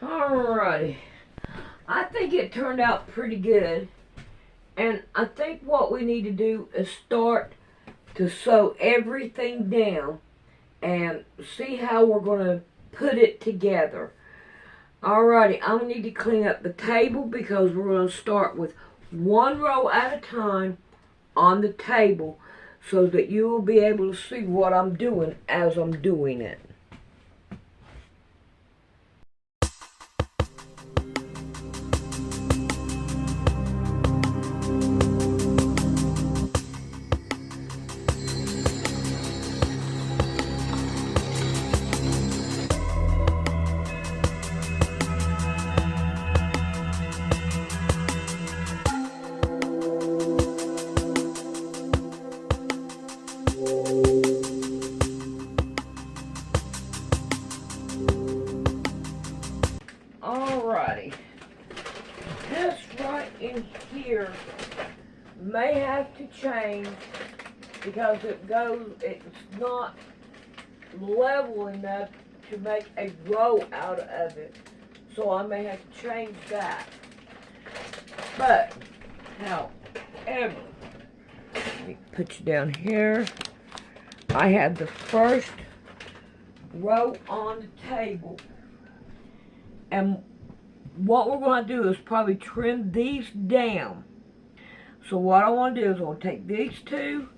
Alrighty. I think it turned out pretty good. And I think what we need to do is start to sew everything down and see how we're going to put it together. Alrighty, I'm going to need to clean up the table because we're going to start with one row at a time on the table so that you will be able to see what I'm doing as I'm doing it. Alrighty, this right in here may have to change because it's not level enough to make a row out of it. So I may have to change that. But, however, let me put you down here. I have the first row on the table. And what we're going to do is probably trim these down. So what I want to do is I'll take these two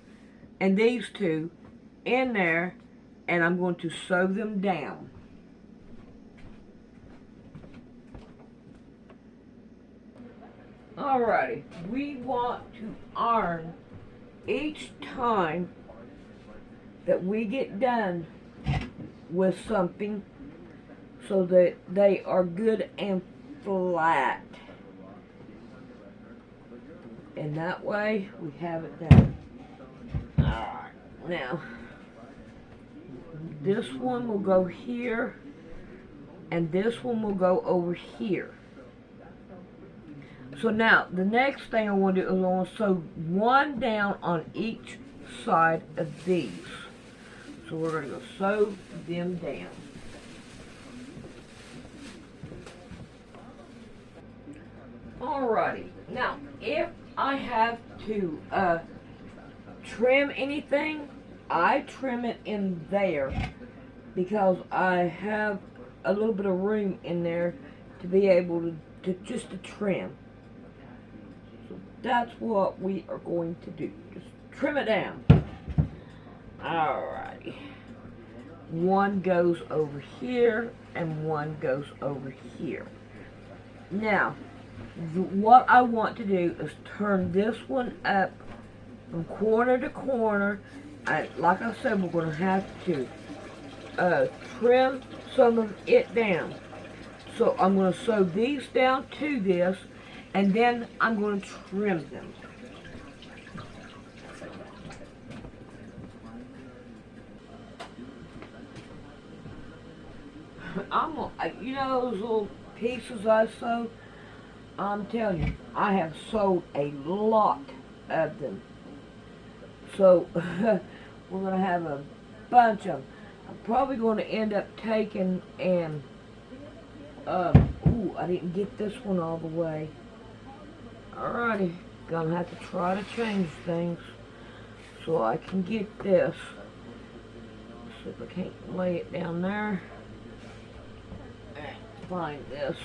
and these two in there, and I'm going to sew them down. Alrighty, we want to iron each time that we get done with something so that they are good and flat. And that way we have it done. Alright, now this one will go here and this one will go over here. So now the next thing I want to do is I want to sew one down on each side of these. So we're going to go sew them down. Alrighty, now if I have to trim anything, I trim it in there because I have a little bit of room in there to be able to just trim. So that's what we are going to do, just trim it down. Alrighty, one goes over here and one goes over here. Now what I want to do is turn this one up from corner to corner. Like I said, we're going to have to trim some of it down. So I'm going to sew these down to this, and then I'm going to trim them. You know those little pieces I sewed? I'm telling you, I have sold a lot of them. So, we're going to have a bunch of them. I'm probably going to end up taking and, ooh, I didn't get this one all the way. Alrighty, gonna have to try to change things so I can get this. See if I can't lay it down there. Find this.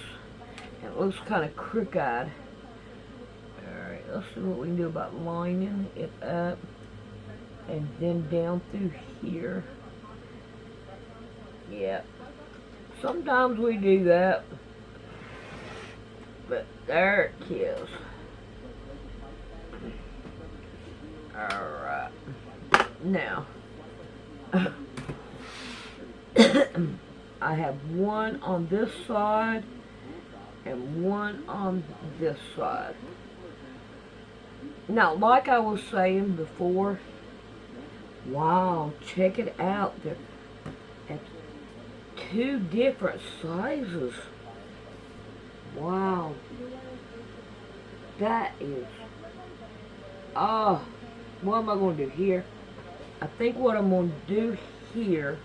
It looks kind of crooked. Alright, let's see what we can do about lining it up and then down through here. Yep. Sometimes we do that. But there it is. Alright. Now, I have one on this side and one on this side. Now, like I was saying before, wow, check it out. They're at two different sizes. Wow. That is, what am I going to do here? I think what I'm going to do here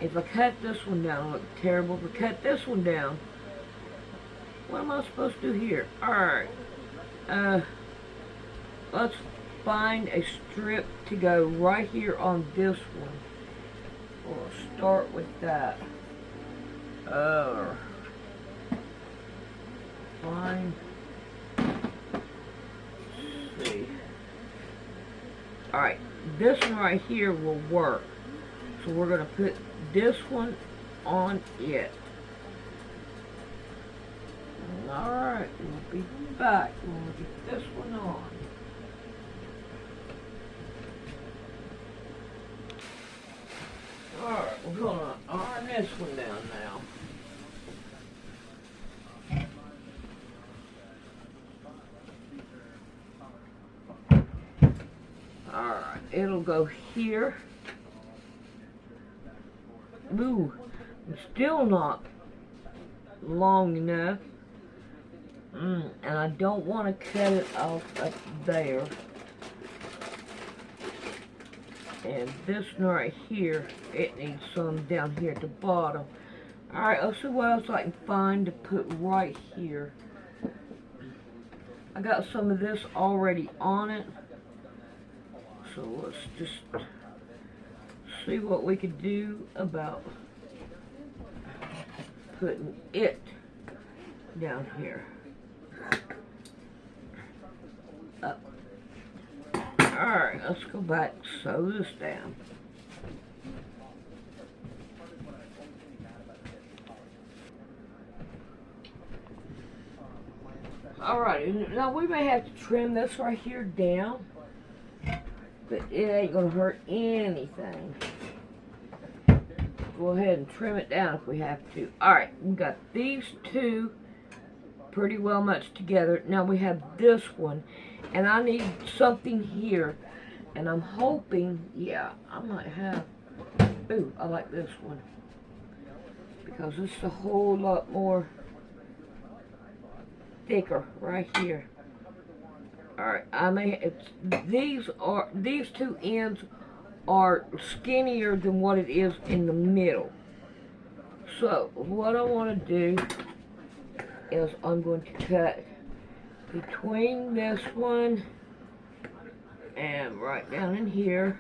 If I cut this one down, it'll look terrible. If I cut this one down, what am I supposed to do here? Alright. Let's find a strip to go right here on this one. We'll start with that. Fine. Let's see. Alright, this one right here will work. So we're going to put this one on it. Alright, we'll be back when we get this one on. Alright, we're going to iron this one down now. Alright, it'll go here. Ooh, it's still not long enough. And I don't want to cut it off up there. And this one right here, it needs some down here at the bottom. Alright, let's see what else I can find to put right here. I got some of this already on it. So let's just see what we could do about putting it down here. Up. Alright, let's go back, sew this down. Alright, now we may have to trim this right here down, but it ain't gonna hurt anything. Go ahead and trim it down if we have to. Alright, we got these two pretty well much together. Now we have this one, and I need something here, and I'm hoping, yeah, I might have, ooh, I like this one, because it's a whole lot more thicker right here. Alright, these two ends are skinnier than what it is in the middle. So, what I want to do is I'm going to cut between this one and right down in here.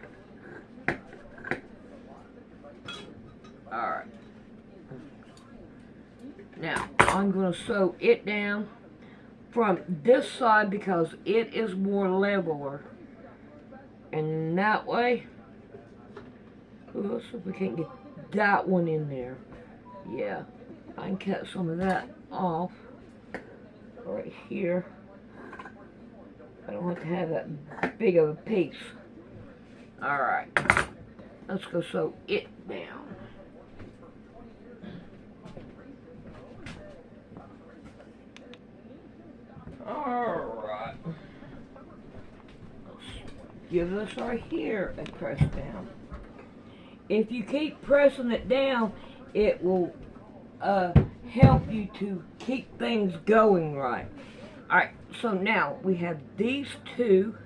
Alright. Now, I'm going to sew it down from this side because it is more leveler. And that way, let's see if we can't get that one in there. Yeah, I can cut some of that off right here. I don't have to have that big of a piece. Alright, let's go sew it down. Alright, let's give this right here a press down. If you keep pressing it down, it will help you to keep things going right. Alright, so now we have these two,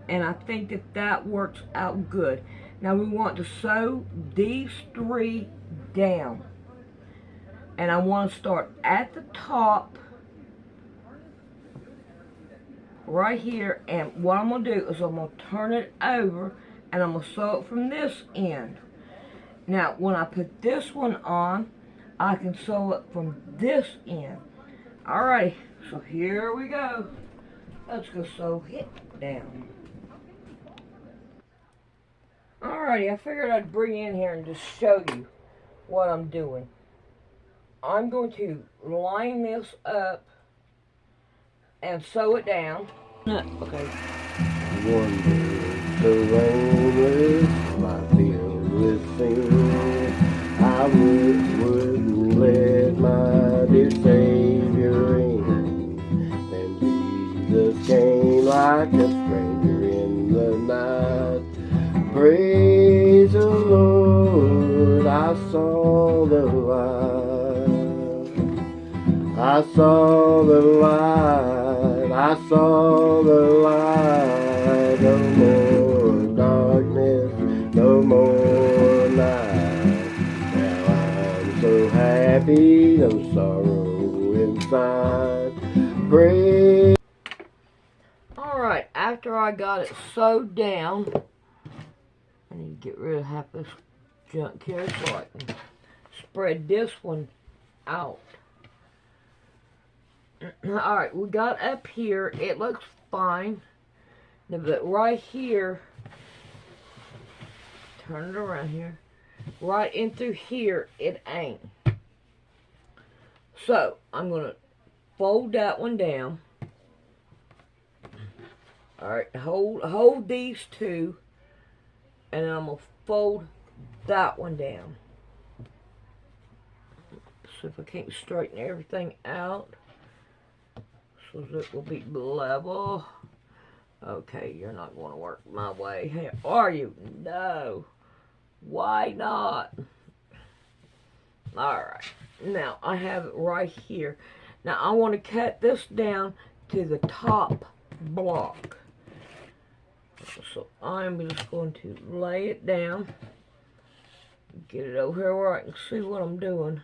and I think that that works out good. Now we want to sew these three down. And I want to start at the top, right here, and what I'm going to do is I'm going to turn it over, and I'm going to sew it from this end. Now, when I put this one on, I can sew it from this end. Alrighty, so here we go. Let's go sew it down. Alrighty, I figured I'd bring you in here and just show you what I'm doing. I'm going to line this up and sew it down. Okay. Wonder so lonely, my fearless sin. I wouldn't let my dear Savior in. Then Jesus came like a stranger in the night. Praise the Lord, I saw the light. I saw the light, I saw the light. No more darkness, no more night. so happy, no sorrow inside. Pray. Alright, after I got it sewed down, I need to get rid of half this junk here so I can spread this one out. Alright, we got up here, it looks fine. But right here, turn it around here, right in through here, it ain't. So, I'm going to fold that one down. Alright, hold these two, and then I'm going to fold that one down. So if I can't straighten everything out, so that it will be level. Okay, you're not going to work my way. Hey, are you? No. Why not? Alright. Now, I have it right here. Now, I want to cut this down to the top block. So, I'm just going to lay it down. Get it over here where I can see what I'm doing.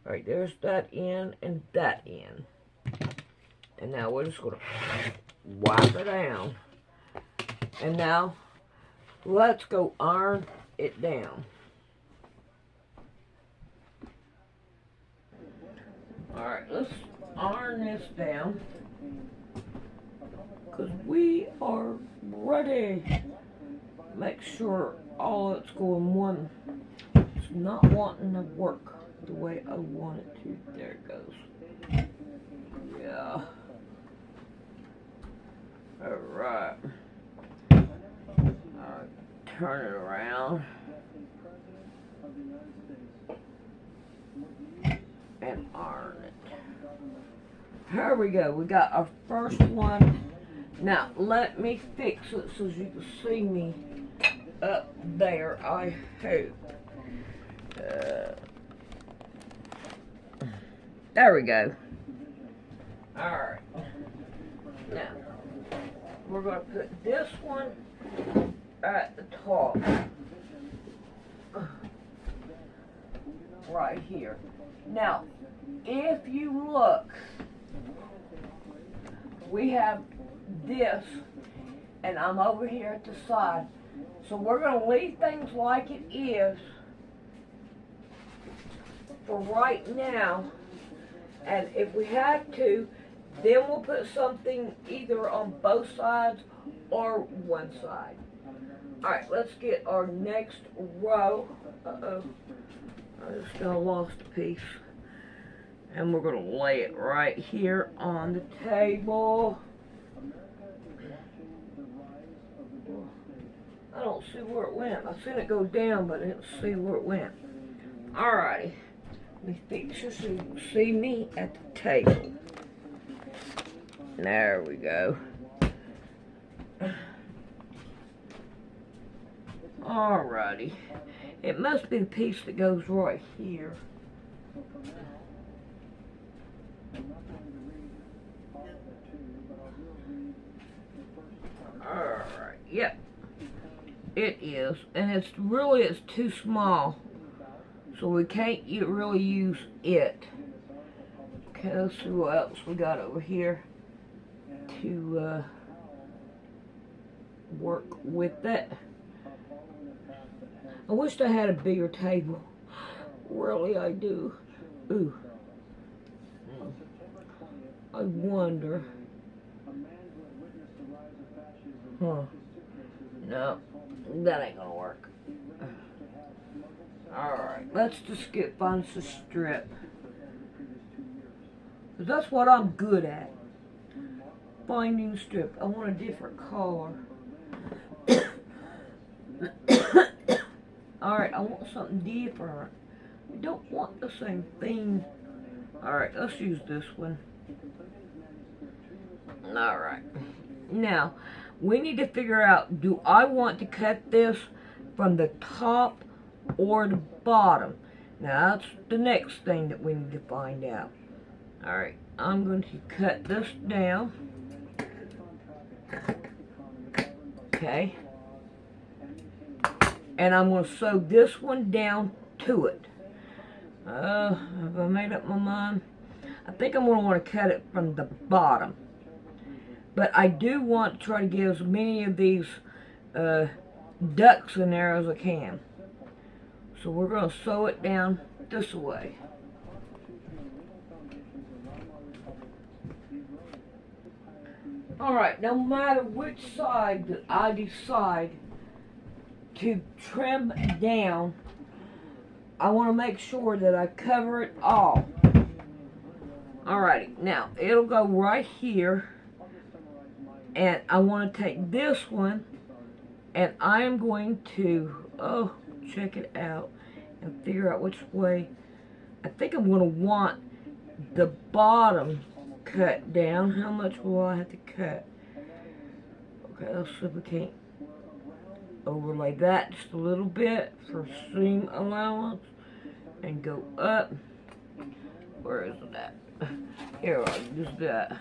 Alright, there's that end and that end. And now we're just going to wipe it down. And now, let's go iron it down. Alright, let's iron this down. Because we are ready. Make sure all it's going one. It's not wanting to work the way I want it to. There it goes. Yeah. Alright. Alright, turn it around. And iron it. Here we go. We got our first one. Now, let me fix it so you can see me up there, I hope. There we go. Alright. Now, we're going to put this one at the top. Right here. Now, if you look, we have this, and I'm over here at the side. So we're going to leave things like it is for right now. And if we have to, then we'll put something either on both sides or one side. Alright, let's get our next row. Uh-oh. I just lost a piece. And we're going to lay it right here on the table. I don't see where it went. I seen it go down, but I didn't see where it went. Alrighty. Let me fix this so you can see me at the table. There we go. Alrighty. It must be the piece that goes right here. Alright, yep. It is. And it's too small. So we can't really use it. Okay, let's see what else we got over here to work with it. I wish I had a bigger table. Really, I do. Ooh. I wonder. Huh. No, that ain't gonna work. Alright, let's just find some strip. Because that's what I'm good at. Finding strip. I want a different color. Alright, I want something different. I don't want the same thing. Alright, let's use this one. Alright. Now, we need to figure out, do I want to cut this from the top or the bottom? Now, that's the next thing that we need to find out. Alright, I'm going to cut this down. Okay. And I'm going to sew this one down to it. Have I made up my mind? I think I'm going to want to cut it from the bottom. But I do want to try to get as many of these ducks in there as I can. So we're going to sew it down this way. Alright, no matter which side that I decide to trim down, I want to make sure that I cover it all. Alrighty, now it'll go right here, and I want to take this one, and I am going to, check it out and figure out which way. I think I'm going to want the bottom cut down. How much will I have to cut? Okay, let's see if we can't overlay that just a little bit for seam allowance and go up. Where is it at? Here, I'll just that.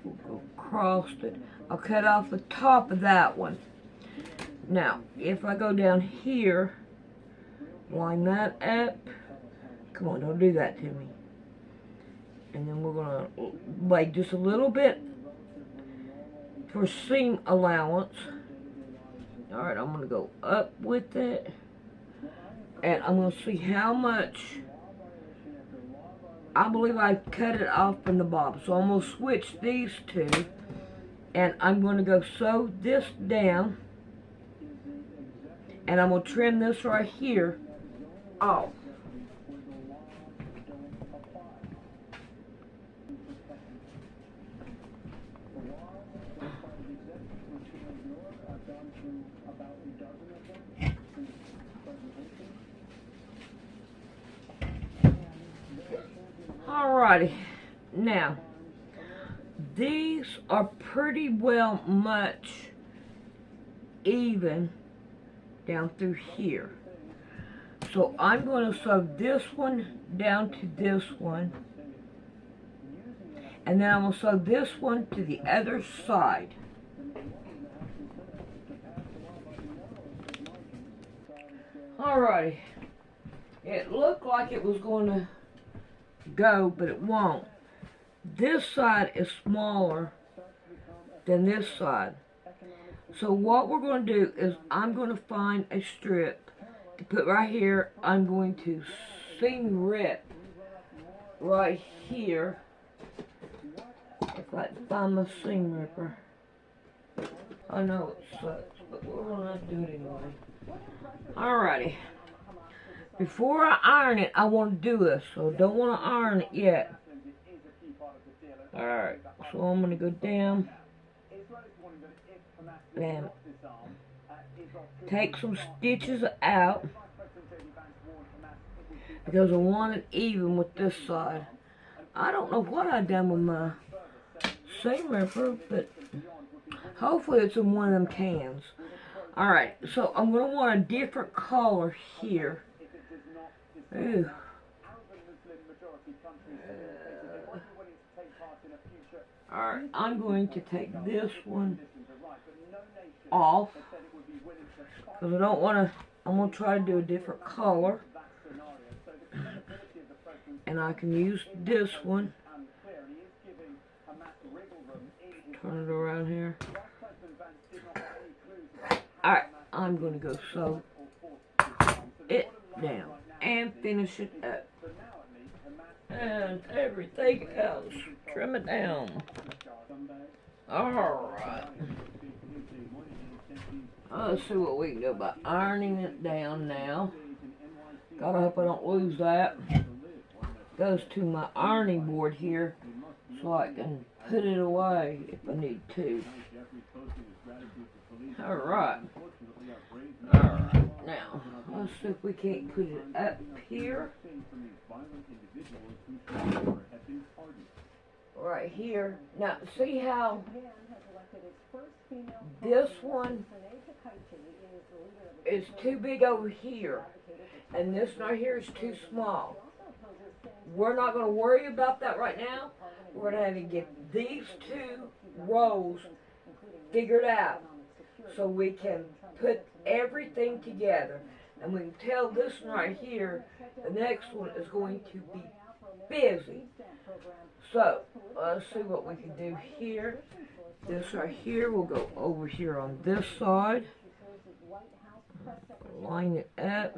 We'll go across it. I'll cut off the top of that one. Now, if I go down here, line that up. Come on, don't do that to me. And then we're going to lay just a little bit for seam allowance. Alright, I'm going to go up with it. And I'm going to see how much. I believe I cut it off from the bottom. So I'm going to switch these two. And I'm going to go sew this down. And I'm going to trim this right here off. Alrighty, now these are pretty well much even down through here. So I'm going to sew this one down to this one, and then I'm going to sew this one to the other side. Alrighty, it looked like it was going to go, but it won't. This side is smaller than this side. So what we're going to do is I'm going to find a strip to put right here. I'm going to seam rip right here. If I can find my seam ripper. I know it sucks, but we're going to have to do it anyway. Alrighty. Before I iron it, I want to do this, so don't want to iron it yet. Alright, so I'm going to go down and take some stitches out because I want it even with this side. I don't know what I've done with my seam ripper, but hopefully it's in one of them cans. Alright, so I'm going to want a different color here. Ooh. Alright, I'm going to take this one off because I don't want to. I'm going to try to do a different color, and I can use this one. Turn it around here. Alright, I'm going to go sew it down and finish it up. And everything else, trim it down. Alright. Let's see what we can do about ironing it down now. Gotta hope I don't lose that. Goes to my ironing board here so I can put it away if I need to. Alright. Alright, now, let's see if we can't put it up here. Right here. Now, see how this one is too big over here, and this right here is too small. We're not going to worry about that right now. We're going to have to get these two rows figured out so we can put everything together. And we can tell this one right here, the next one is going to be busy. So, let's see what we can do here. This right here will go over here on this side. Line it up.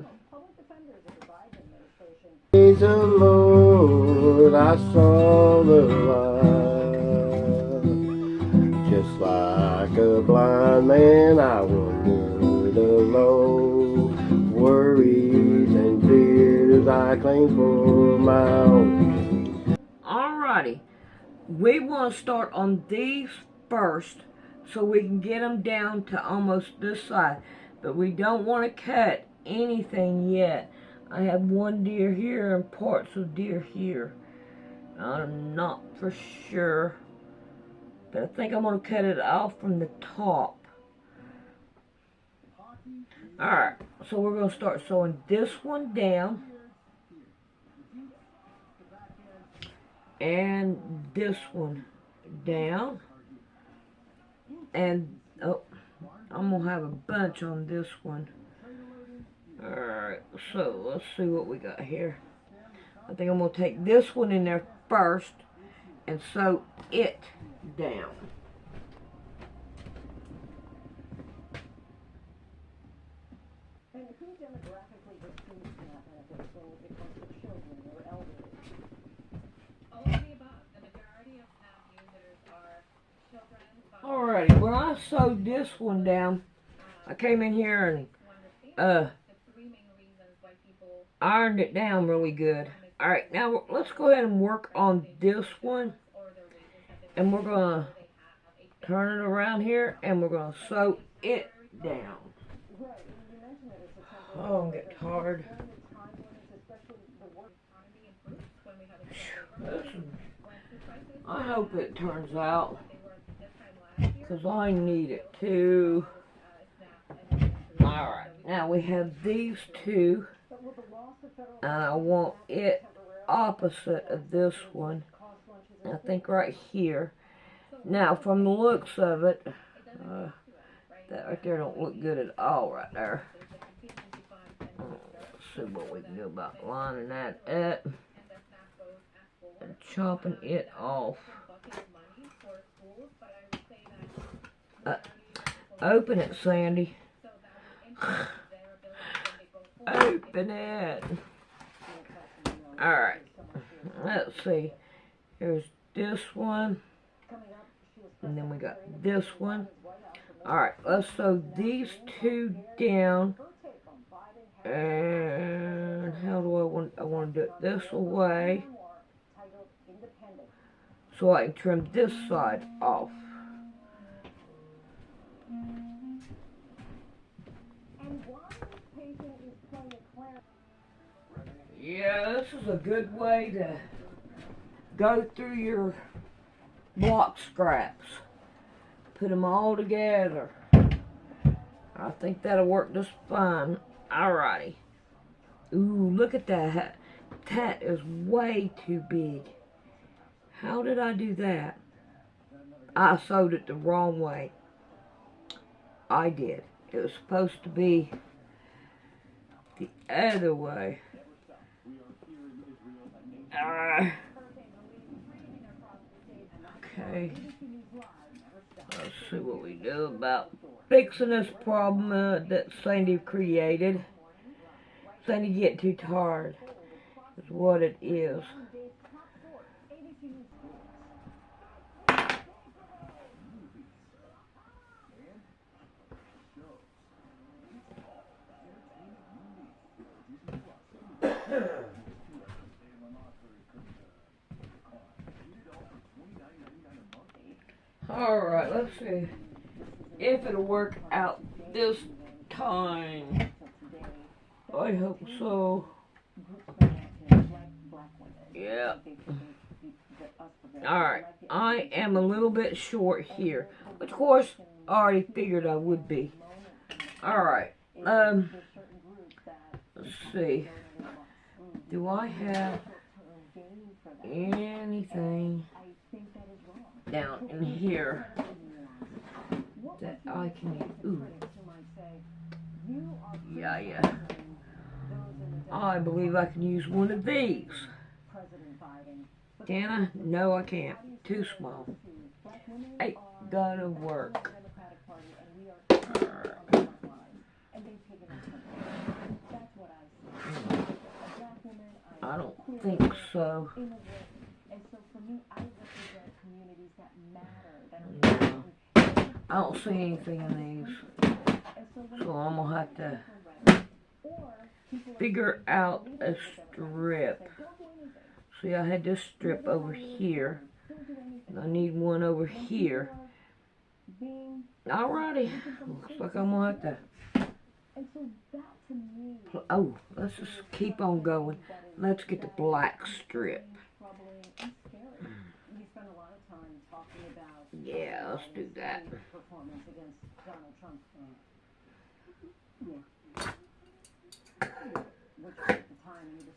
Praise the Lord, I saw the light. Just like a blind man, I wandered alone. Worries and fears I claim for my own. Alrighty, we want to start on these first so we can get them down to almost this side. But we don't want to cut anything yet. I have one deer here and parts of deer here. I'm not for sure, but I think I'm going to cut it off from the top. Alright, so we're going to start sewing this one down. And this one down. And, oh, I'm going to have a bunch on this one. Alright, so let's see what we got here. I think I'm going to take this one in there first and sew it down. And who demographically receives SNAP benefits when it comes to children or elderly? All of the above. The majority of SNAP users are children. Alrighty, when I sewed this one down, I came in here and ironed it down really good. Alright, now let's go ahead and work on this one. And we're going to turn it around here and we're going to sew it down. Oh, I'm getting tired. I hope it turns out, because I need it too. Alright, now we have these two, and I want it opposite of this one. I think right here. Now, from the looks of it, that right there don't look good at all right there. Let's see what we can do about lining that up and chopping it off. Open it, Sandy. Open it. Alright. Let's see. Here's this one. And then we got this one. Alright, let's sew these two down. And how do I want to do it this way, so I can trim this side off. Yeah, this is a good way to go through your block scraps. Put them all together. I think that'll work just fine. Alrighty. Ooh, look at that. That is way too big. How did I do that? I sewed it the wrong way. I did. It was supposed to be the other way. Okay. Let's see what we do about fixing this problem that Sandy created. Sandy get too tired is what it is. Alright, let's see if it'll work out this time. I hope so. Yeah. Alright, I am a little bit short here, which of course I already figured I would be. Alright, let's see. Do I have anything down in here that I can use? Ooh. You are Yeah. criticizing those in the I believe I can use one of these. President Biden. But Can I? No, I can't. how do you Too feel small. to black women Ain't are gonna back work. in the Democratic Party and we are on the front lines and they've taken us from there. That's what I see. A black woman, I don't queer think woman, so. immigrant, and so for me, I represent communities that matter, that are No. important. I don't see anything in these. And so when So I'm gonna have to or people are figure out a strip. don't do anything. See, I had this strip over here. I need one over here. Alrighty. Looks like I'm gonna have to. And so that to me, Oh, let's just keep on going. Let's get the black strip. troubling and scary. We spent a lot of time talking about Yeah, let's do that. performance against Donald Trump.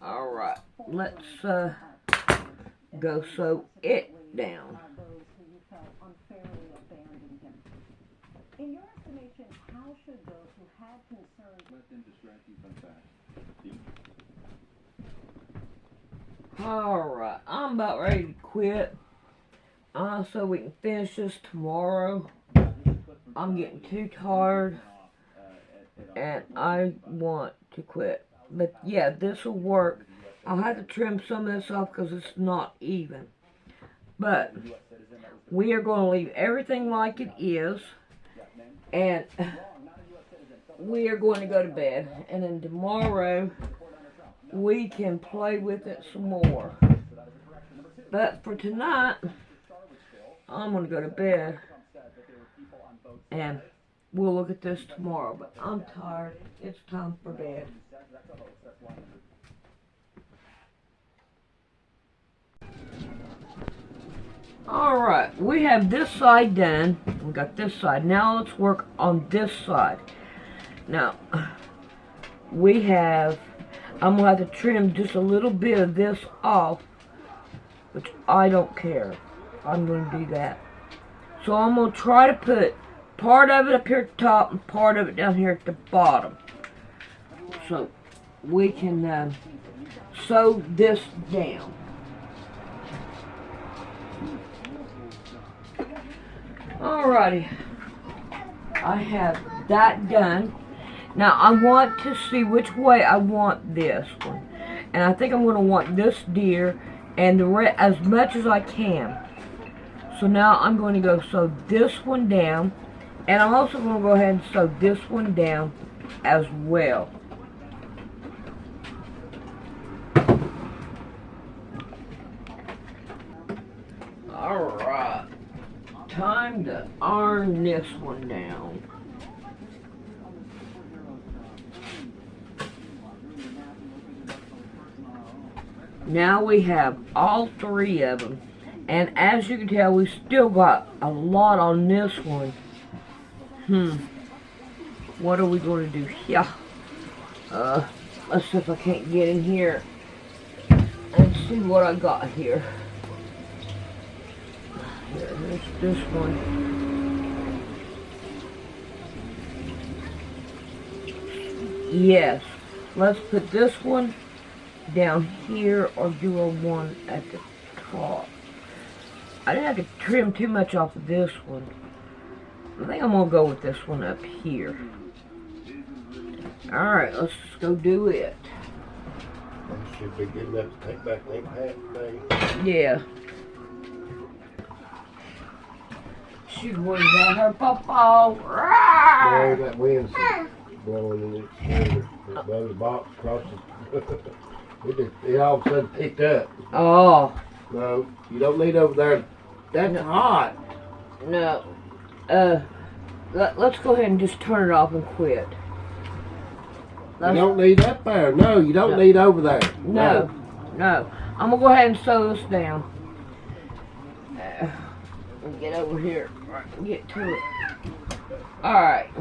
Alright, let's go sew it down. Those who you felt unfairly abandoned him. In your estimation, how should those who had concerns Let them distract you from facts. Alright, I'm about ready to quit. So we can finish this tomorrow. I'm getting too tired and I want to quit. But yeah, this will work. I'll have to trim some of this off because it's not even. But we are going to leave everything like it is. And we are going to go to bed. And then tomorrow we can play with it some more. But for tonight, I'm going to go to bed. And we'll look at this tomorrow. But I'm tired. It's time for bed. Alright, we have this side done. We got this side. Now let's work on this side. Now, we have, I'm going to have to trim just a little bit of this off, which I don't care. I'm going to do that. So I'm going to try to put part of it up here at the top and part of it down here at the bottom. So we can sew this down. Alrighty, I have that done. Now I want to see which way I want this one, and I think I'm going to want this deer and the as much as I can. So now I'm going to go sew this one down, and I'm also going to go ahead and sew this one down as well. Alright. Time to iron this one down. Now we have all three of them. And as you can tell, we still got a lot on this one. What are we going to do here? Let's see if I can't get in here and see what I got here. Here's this one. Yes. Let's put this one down here or do a one at the top. I didn't have to trim too much off of this one. I think I'm going to go with this one up here. Alright, let's go do it. Should be good enough to take back that hat today. Yeah. She was at her papa. Yeah, that wind's blowing in it above the box across the it all of a sudden picked up. Oh. No, you don't need over there. That's hot. No. Let's go ahead and just turn it off and quit. You don't need up there. No, you don't need over there. No. I'm going to go ahead and sew this down. Get over here. Get to it. Alright.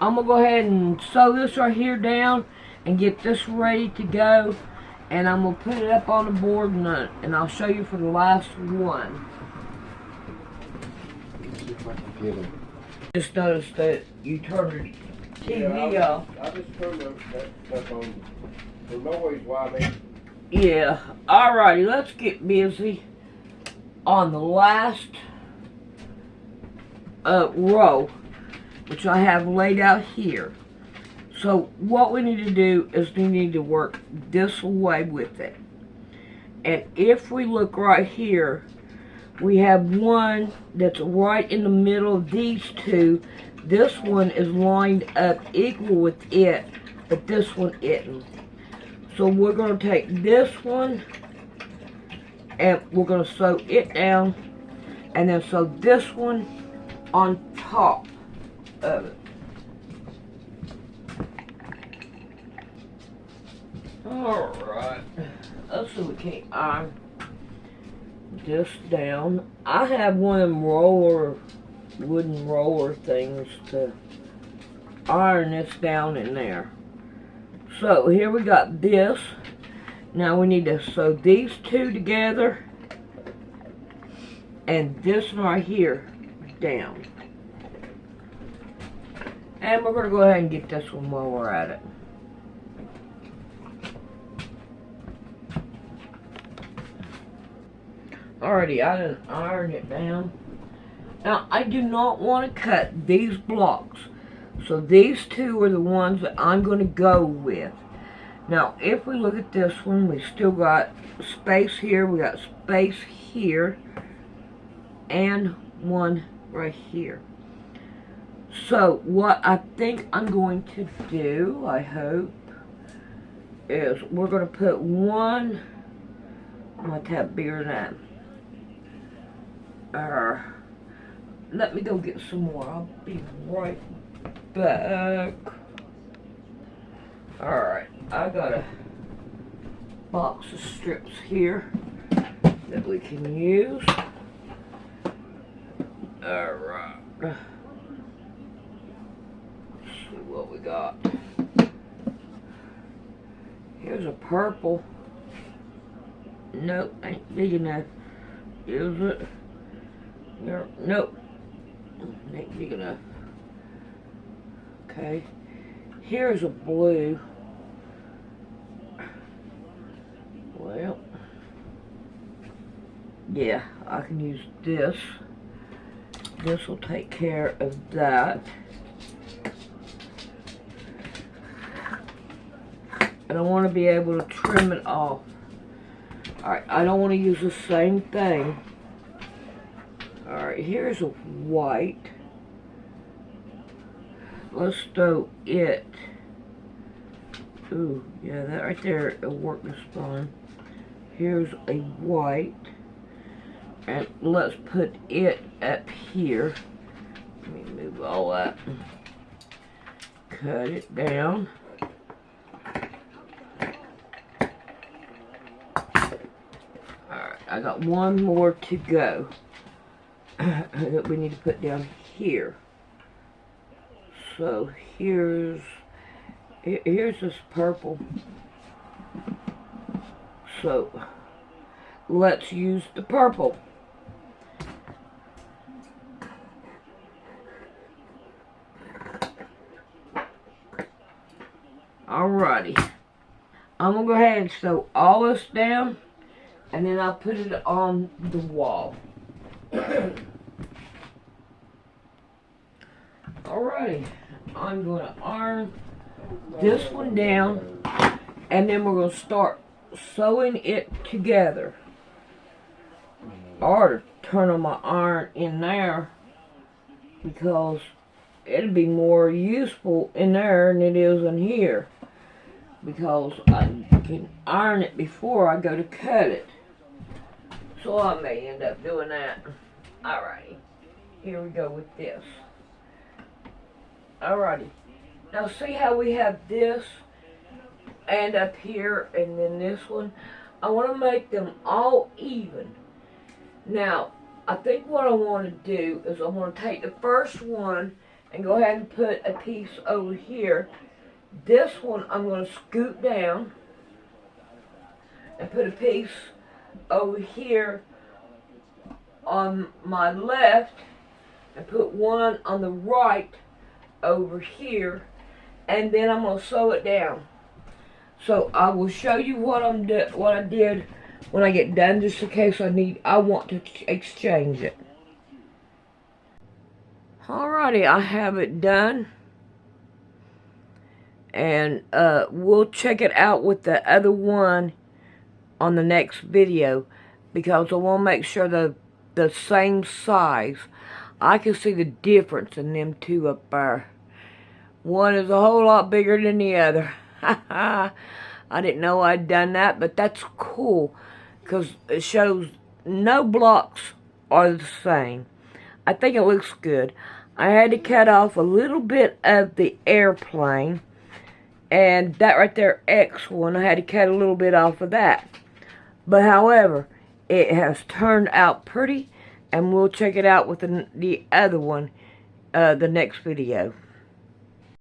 I'm going to go ahead and sew this right here down and get this ready to go. And I'm going to put it up on the board and I'll show you for the last one. See if I can get him. Just notice that you turn it TV Yeah, off. I just turned that stuff on for noise while they. Yeah. Alrighty, let's get busy on the last row, which I have laid out here. So what we need to do is we need to work this way with it. And if we look right here, we have one that's right in the middle of these two. This one is lined up equal with it, but this one isn't. So we're going to take this one and we're going to sew it down and then sew this one on top of it. Alright, let's see if we can iron this down. I have one of them wooden roller things to iron this down in there. So here we got this. Now we need to sew these two together and this one right here down. And we're going to go ahead and get this one while we're at it. Alrighty, I done ironed it down. Now, I do not want to cut these blocks. So these two are the ones that I'm going to go with. Now, if we look at this one, we still got space here, we got space here, and one right here. So, what I think I'm going to do, I hope, is we're going to put one, I might have bigger than that. Let me go get some more. I'll be right back. Alright, I got a box of strips here that we can use. Alright. Let's see what we got. Here's a purple. Nope, ain't big enough. Is it? Nope. Ain't big enough. Okay. Here's a blue. Well, yeah, I can use this. This will take care of that. And I want to be able to trim it off. Alright, I don't want to use the same thing. Alright, here's a white. Let's throw it. Ooh, yeah, that right there will work just fine. Here's a white. And let's put it up here. Let me move all that. Cut it down. Alright, I got one more to go that we need to put down here. So here's this purple. So let's use the purple. Alrighty. I'm gonna go ahead and sew all this down and then I'll put it on the wall. Alrighty. I'm going to iron this one down and then we're going to start sewing it together. Or turn on my iron in there because it'll be more useful in there than it is in here because I can iron it before I go to cut it. So I may end up doing that. Alrighty, here we go with this. Alrighty, now see how we have this and up here and then this one? I want to make them all even. Now, I think what I want to do is I want to take the first one and go ahead and put a piece over here. This one I'm going to scoot down and put a piece over here on my left and put one on the right over here and then I'm gonna sew it down. So I will show you what I did when I get done, just in case I want to exchange it. Alrighty, I have it done, and we'll check it out with the other one on the next video, because I want to make sure the same size. I can see the difference in them two up there. One is a whole lot bigger than the other. I didn't know I'd done that, but that's cool, because it shows no blocks are the same. I think it looks good. I had to cut off a little bit of the airplane, and that right there, X one, I had to cut a little bit off of that. But however, it has turned out pretty, and we'll check it out with the other one, the next video.